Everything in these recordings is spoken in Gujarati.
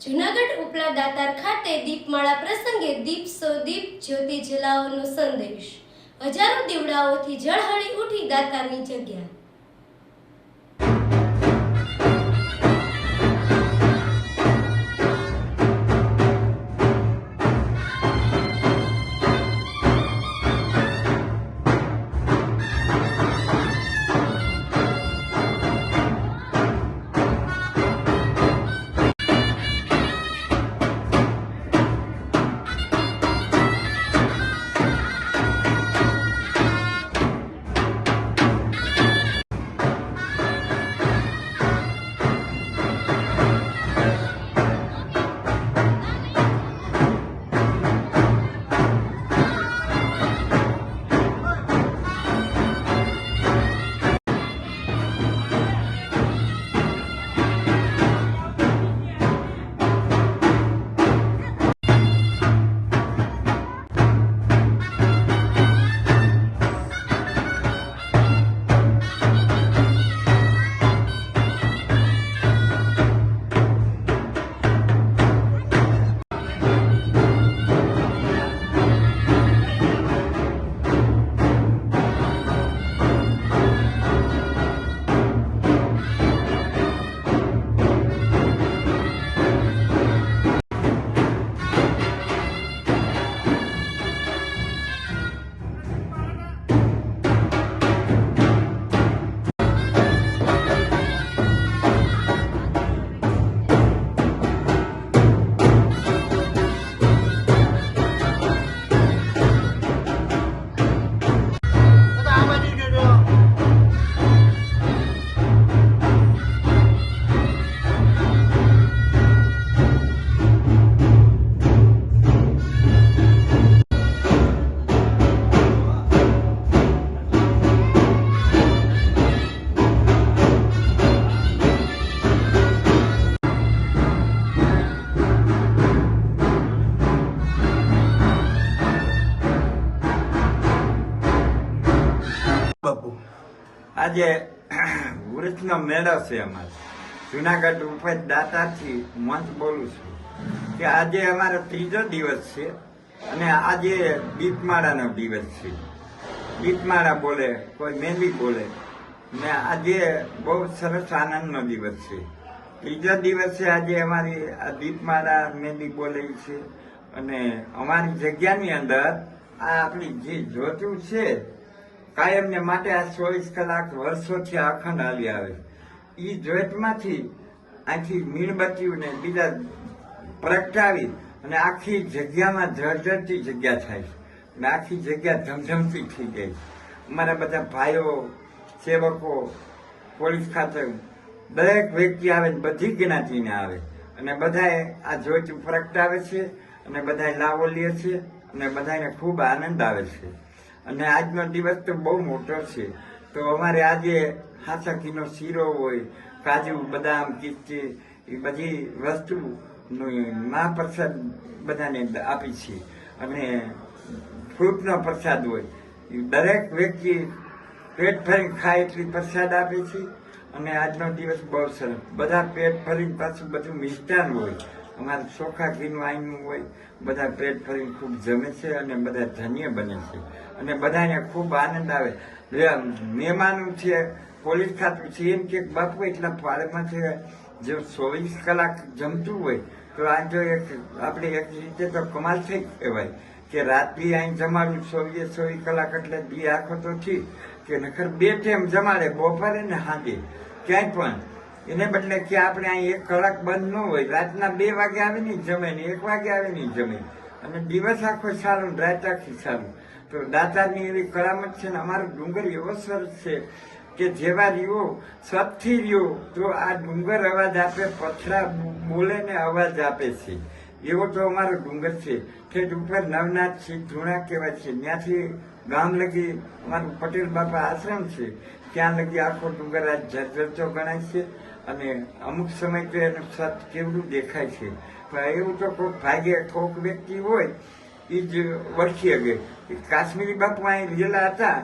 જૂનાગઢ ઉપલા દાતાર ખાતે દીપમાળા પ્રસંગે દીપ સો દીપ જ્યોતિ જલાવવાનો સંદેશ। હજારો દીવડાઓથી ઝળહળી ઉઠી દાતારની જગ્યા। બાપુ આજે વૃક્ષનો મેળો છે અમારે જુનાગઢ ઉપર દાતારથી મંચ બોલું છું કે આજે અમારો ત્રીજો દિવસ છે અને આજે દીપમાળાનો દિવસ છે। દીપમાળા બોલે, કોઈ મહેંદી બોલે ને આજે બહુ સરસ આનંદનો દિવસ છે। ત્રીજો દિવસ છે આજે અમારી આ દીપમાળા મહેંદી બોલે છે અને અમારી જગ્યાની અંદર આ આપણી જે જ્યોતિ છે કાયમને માટે આ 24 કલાક વર્ષોથી અખંડ હાલી આવે। એ જ્યોતમાંથી આખી મીણબત્તીઓને બીજા પ્રગટાવી અને આખી જગ્યામાં જર્જરતી જગ્યા થાય છે અને આખી જગ્યા ધમધમતી થઈ ગઈ। અમારા બધા ભાઈઓ, સેવકો, પોલીસ ખાતે દરેક વ્યક્તિ આવે, બધી જ્ઞાતિને આવે અને બધાએ આ જ્યોત પ્રગટાવે છે અને બધાએ લાવો લે છે અને બધાને ખૂબ આનંદ આવે છે। અને આજનો દિવસ તો બહુ મોટો છે, તો અમારે આજે હાથાકીનો શીરો હોય, કાજુ, બદામ, કિસ્તી, એ બધી વસ્તુ મહાપ્રસાદ બધાને આપી છે અને ફ્રૂટનો પ્રસાદ હોય, દરેક વ્યક્તિ પેટ ભરીને ખાય એટલી પ્રસાદ આપે છે અને આજનો દિવસ બહુ સરસ। બધા પેટ ભરીને પાછું બધું મિષ્ટાન હોય, અમારે ચોખા ઘીનું આઈનું હોય, બધા પેટ ભરીને ખૂબ જમે છે અને બધા ધન્ય બને છે અને બધાને ખૂબ આનંદ આવે। મહેમાનો છે, પોલીસ ખાતું છે, એમ કે બાપુ એટલા પાળમાં છે જો 24 કલાક જમતું હોય તો આ જો આપણે એક રીતે તો કમાલ થઈ કહેવાય કે રાત્રિ અહીં જમાડું 24 કલાક એટલે દી આખો તો ઠીક કે નખર 2 ટાઈમ જમાડે, બપોરે ને સાંજે ક્યાંય પણ। એને બદલે કે આપણે અહીં 1 કલાક બંધ ન હોય, રાતના 2 વાગે આવે નહીં જમે ને 1 વાગે આવે નહીં જમે અને દિવસ આખો સારું, રાત આખી સારું। તો દાતારની એવી કરામત છે ને અમારો ડુંગર એવો સરસ છે કે જેવા રહ્યો સતથી રહ્યો તો આ ડુંગર અવાજ આપે, પથરા બોલે ને અવાજ આપે છે, એવો તો અમારો ડુંગર છે। ઠેઠ ઉપર નવનાથ છે, ધૂણા કહેવાય છે, ત્યાંથી ગામ લગી અમારું પટેલ બાપા આશ્રમ છે, ત્યાં લગી આખો ડુંગર આ જર્જરતો ગણાય છે અને અમુક સમય તો એનું સત કેવડું દેખાય છે, પણ એવું તો કોઈક ભાગ્ય કોઈક વ્યક્તિ હોય એ જ ઓળખી શકે। કાશ્મીરી બાપુ અહીં રહેલા હતા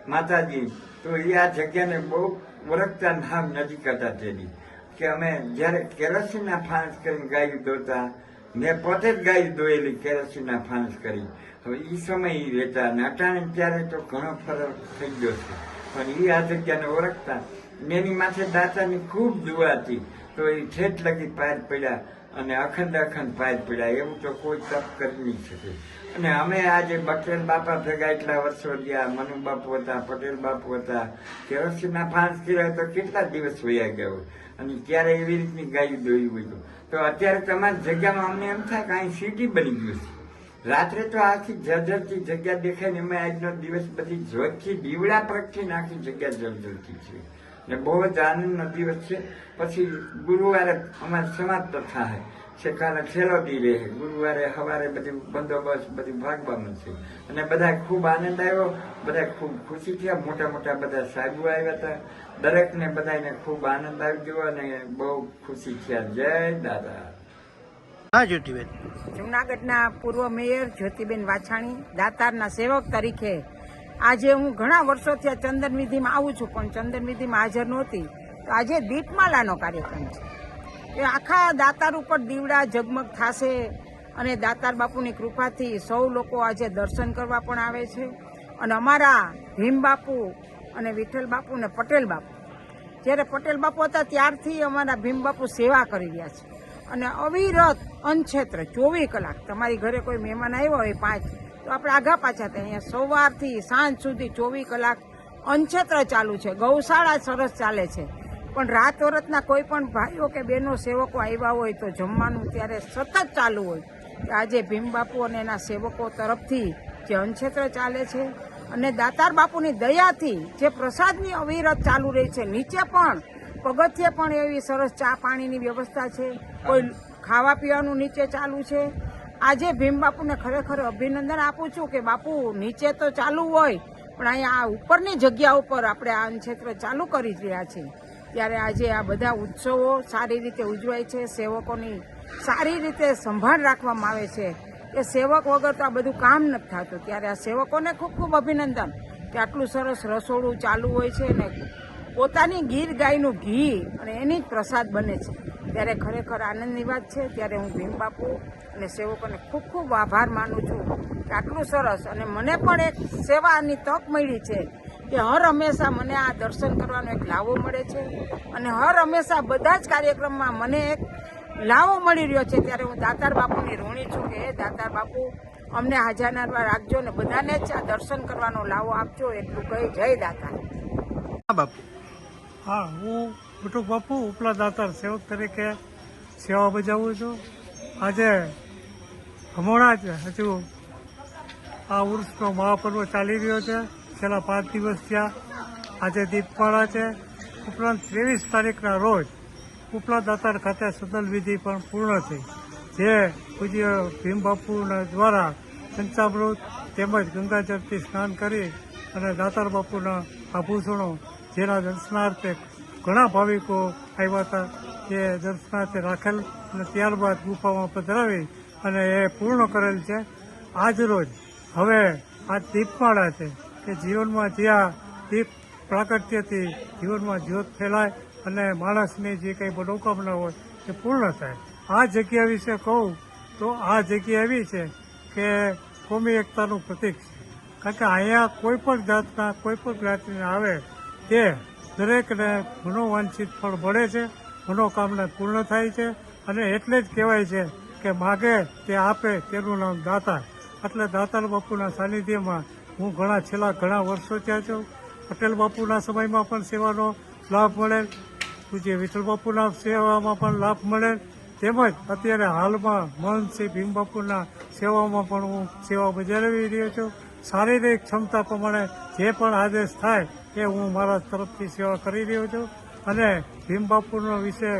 માતાજી, તો એ આ જગ્યાને બહુ ઓળખતા નામ નજીક હતા તેની, કે અમે જ્યારે કેરોસીનના ફાનસ કરીને ગાયું દોતા, મેં પોતે જ ગાયું દોયેલી કેરોસીનના ફાનસ કરી. હવે એ સમય એ રહેતા અને અટાણે ત્યારે તો ઘણો ફરક થઈ ગયો છે. પણ એ આ જગ્યાને ઓળખતા એની માથે દાતાની ખૂબ દુઆ હતી. તો એ ઠેઠ લગી પાર પડ્યા અને અખંડ પાર પડ્યા. એવું તો કોઈ તપ કરી નહીં શકે. અને અમે આજે બટેલ બાપા ભેગા એટલા વર્ષો રહ્યા, મનુ બાપુ હતા, પટેલ બાપુ હતા, કેરોસીનના ફાંસ કર્યા તો કેટલા દિવસ વયા ગયા હોય અને ત્યારે એવી રીતની ગાયું દોઈ હોય. તો અત્યારે તમારી જગ્યામાં અમને એમ થાય કે અહીં સિટી બની ગયું છે. રાત્રે તો આખી જર્જરતી જગ્યા દેખાય ને એમાં આજનો દિવસ બધી જોતથી દીવડા પ્રગટીને આખી જગ્યા જર્જરતી છે ને બહુ જ આનંદનો દિવસ છે. પછી ગુરુવારે અમારે સમાપ્ત થાય છે, કાલે છેલ્લો દી રહે. ગુરુવારે સવારે બધું બંદોબસ્ત બધું ભાગવાનું છે અને બધા ખૂબ આનંદ આવ્યો, બધા ખૂબ ખુશી થયા. મોટા મોટા બધા સાહેબો આવ્યા હતા, દરેકને બધાને ખૂબ આનંદ આવી ગયો અને બહુ ખુશી થયા. જય દાદા. હા જ્યોતિબેન. જૂનાગઢના પૂર્વ મેયર જ્યોતિબેન વાછાણી, દાતારના સેવક તરીકે આજે હું ઘણા વર્ષોથી આ ચંદનવિધિમાં આવું છું, પણ ચંદનવિધિમાં હાજર નહોતી. તો આજે દીપમાલાનો કાર્યક્રમ છે. એ આખા દાતાર ઉપર દીવડા ઝગમગ થશે અને દાતાર બાપુની કૃપાથી સૌ લોકો આજે દર્શન કરવા પણ આવે છે. અને અમારા ભીમ બાપુ અને વિઠ્ઠલ બાપુ ને પટેલ બાપુ, જ્યારે પટેલ બાપુ હતા ત્યારથી અમારા ભીમ બાપુ સેવા કરી રહ્યા છે અને અવિરત અનક્ષેત્ર 24 કલાક. તમારી ઘરે કોઈ મહેમાન આવ્યો હોય 5 તો આપણે આગા પાછા થાય. અહીંયા સવારથી સાંજ સુધી 24 કલાક અનક્ષેત્ર ચાલુ છે. ગૌશાળા સરસ ચાલે છે. પણ રાત વરતના કોઈ પણ ભાઈઓ કે બહેનો સેવકો આવ્યા હોય તો જમવાનું ત્યારે સતત ચાલુ હોય. આજે ભીમ બાપુ અને એના સેવકો તરફથી જે અનક્ષેત્ર ચાલે છે અને દાતાર બાપુની દયાથી જે પ્રસાદની અવિરત ચાલુ રહી છે. નીચે પણ પગથિયે પણ એવી સરસ ચા પાણીની વ્યવસ્થા છે, કોઈ ખાવા પીવાનું નીચે ચાલુ છે. આજે ભીમ બાપુને ખરેખર અભિનંદન આપું છું કે બાપુ નીચે તો ચાલુ હોય પણ અહીંયા આ ઉપરની જગ્યા ઉપર આપણે આ અનક્ષેત્ર ચાલુ કરી રહ્યા છીએ. ત્યારે આજે આ બધા ઉત્સવો સારી રીતે ઉજવાય છે, સેવકોની સારી રીતે સંભાળ રાખવામાં આવે છે. એ સેવક વગર તો આ બધું કામ નથી થતું. ત્યારે આ સેવકોને ખૂબ ખૂબ અભિનંદન કે આટલું સરસ રસોડું ચાલુ હોય છે ને પોતાની ગીર ગાયનું ઘી અને એની જ પ્રસાદ બને છે. ત્યારે ખરેખર આનંદની વાત છે. ત્યારે હું ભીમ બાપુ અને સેવકોને ખૂબ ખૂબ આભાર માનું છું કે આટલું સરસ. અને મને પણ એક સેવાની તક મળી છે કે હર હંમેશા મને આ દર્શન કરવાનો એક લાવો મળે છે અને હર હંમેશા બધા જ કાર્યક્રમમાં મને એક લાવો મળી રહ્યો છે. ત્યારે હું દાતાર બાપુની ઋણી છું કે દાતાર બાપુ અમને હાજરનાર રાખજો ને બધાને જ આ દર્શન કરવાનો લાવો આપજો. એટલું કહી જય દાતાર. હા બાપુ. હા, હું બટુક બાપુ ઉપલા દાતાર સેવક તરીકે સેવા બજાવું છું. આજે હમણાં જ હજુ આ ઉર્સનો મહાપર્વ ચાલી રહ્યો છે. છેલ્લા 5 દિવસ થયા. આજે દીપમાળા છે. ઉપરાંત 23 તારીખના રોજ ઉપલા દાતાર ખાતે સદલ વિધિ પણ પૂર્ણ થઈ, જે પૂજ્ય ભીમ બાપુના દ્વારા પંચામૃત તેમજ ગંગાજળથી સ્નાન કરી અને દાતાર બાપુના આભૂષણો જેના દર્શનાર્થે ઘણા ભાવિકો આવ્યા હતા તે દર્શનાર્થે રાખેલ અને ત્યારબાદ ગુફામાં પધરાવી અને એ પૂર્ણ કરેલ છે. આજ રોજ હવે આ દીપમાળા છે કે જીવનમાં જ્યાં દીપ પ્રાગટ્યથી જીવનમાં જ્યોત ફેલાય અને માણસની જે કંઈ મનોકામના હોય એ પૂર્ણ થાય. આ જગ્યા વિશે કહું તો આ જગ્યા એવી છે કે કોમી એકતાનું પ્રતીક છે. કારણ કે અહીંયા કોઈ પણ જાતના કોઈ પણ જ્ઞાતિના આવે તે દરેકને મનોવાંછિત ફળ મળે છે, મનોકામના પૂર્ણ થાય છે. અને એટલે જ કહેવાય છે કે માગે તે આપે તેનું નામ દાતાર. એટલે દાતાર બાપુના સાનિધ્યમાં હું છેલ્લા ઘણા વર્ષો થયા છું. પટેલ બાપુના સમયમાં પણ સેવાનો લાભ મળેલ, પૂજ્ય વિઠ્ઠલ બાપુના સેવામાં પણ લાભ મળેલ, તેમજ અત્યારે હાલમાં મહંત શ્રી ભીમ બાપુના સેવામાં પણ હું સેવા બજાવી રહ્યો છું. શારીરિક ક્ષમતા પ્રમાણે જે પણ આદેશ થાય એ હું મારા તરફથી સેવા કરી રહ્યો છું. અને ભીમ બાપુનો વિશે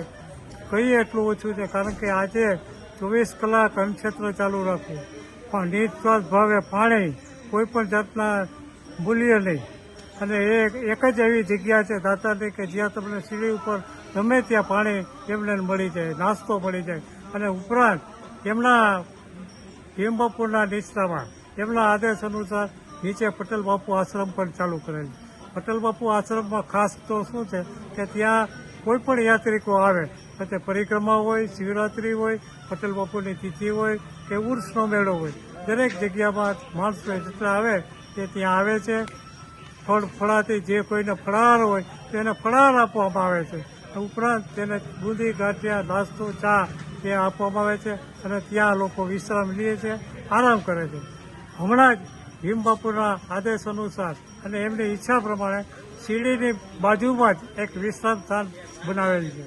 કહીએ એટલું ઓછું છે, કારણ કે આજે 24 કલાક અનક્ષેત્ર ચાલુ રાખવું, પણ નિસ્વાર્થ ભાવે પાણી કોઈ પણ જાતના મૂલ્ય નહીં. અને એક જ એવી જગ્યા છે દાતારની કે જ્યાં તમને સીડી ઉપર ગમે ત્યાં પાણી એમને મળી જાય, નાસ્તો મળી જાય. અને ઉપરાંત એમના ભીમ બાપુના નિષ્ઠામાં એમના આદેશ અનુસાર નીચે પટેલ બાપુ આશ્રમ પણ ચાલુ કરેલ. પટેલ બાપુ આશ્રમમાં ખાસ તો શું છે કે ત્યાં કોઈ પણ યાત્રિકો આવે પછી પરિક્રમા હોય, શિવરાત્રી હોય, પટેલ બાપુની તિથિ હોય કે ઉર્સનો મેળો હોય, દરેક જગ્યામાં માણસો જેટલા આવે તે ત્યાં આવે છે. ફળાથી જે કોઈને ફળાર હોય તેને ફળાર આપવામાં આવે છે. ઉપરાંત તેને બુંદી, ગાંઠિયા, નાસ્તો, ચા તે આપવામાં આવે છે અને ત્યાં લોકો વિશ્રામ લે છે, આરામ કરે છે. હમણાં જ ભીમ બાપુના આદેશ અનુસાર અને એમની ઈચ્છા પ્રમાણે શિરડીની બાજુમાં જ એક વિશ્રામ સ્થાન બનાવેલ છે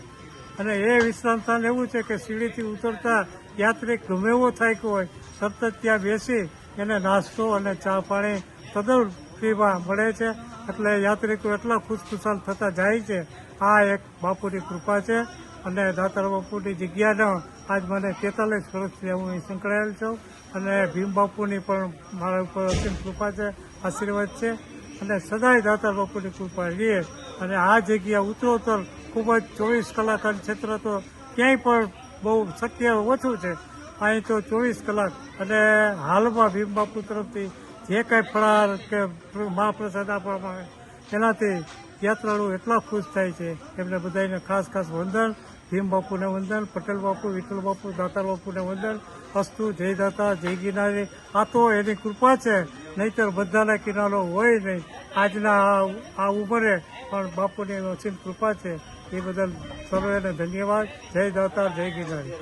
અને એ વિશ્રામ સ્થાન એવું છે કે શિરડીથી ઉતરતા યાત્રિક ગમે એવો થાક્યો હોય સતત ત્યાં બેસી એને નાસ્તો અને ચા પાણી તદ્દન ફ્રીમાં મળે છે. એટલે યાત્રિકો એટલા ખુશખુશાલ થતા જાય છે. આ એક બાપુની કૃપા છે અને દાતાર બાપુની જગ્યાનો આજ મને 43 વર્ષથી હું અહીં સંકળાયેલ છું અને ભીમ બાપુની પણ મારા ઉપર અસીમ કૃપા છે, આશીર્વાદ છે અને સદાય દાતાર બાપુની કૃપા રહે. અને આ જગ્યા ઉત્તરોત્તર ખૂબ જ 24 કલાક ક્ષેત્ર તો ક્યાંય પણ બહુ શક્ય ઓછું છે. અહીં તો 24 કલાક અને હાલમાં ભીમ બાપુ તરફથી જે કાંઈ ફળાર કે મહાપ્રસાદ આપવામાં આવે એનાથી યાત્રાળુ એટલા ખુશ થાય છે. એમને બધાને ખાસ ખાસ વંદન, ભીમ બાપુને વંદન, પટેલ બાપુ, વિઠ્ઠલ બાપુ, દાતાર બાપુને વંદન. અસ્તુ, જય દાતા, જય ગિરનારી. આ તો એની કૃપા છે, નહીંતર બધાના કિનારો હોય નહીં. આજના આ ઉંમરે પણ બાપુની અસીમ કૃપા છે. એ બદલ સર્વેને ધન્યવાદ. જય દાતા, જય ગિરનારી.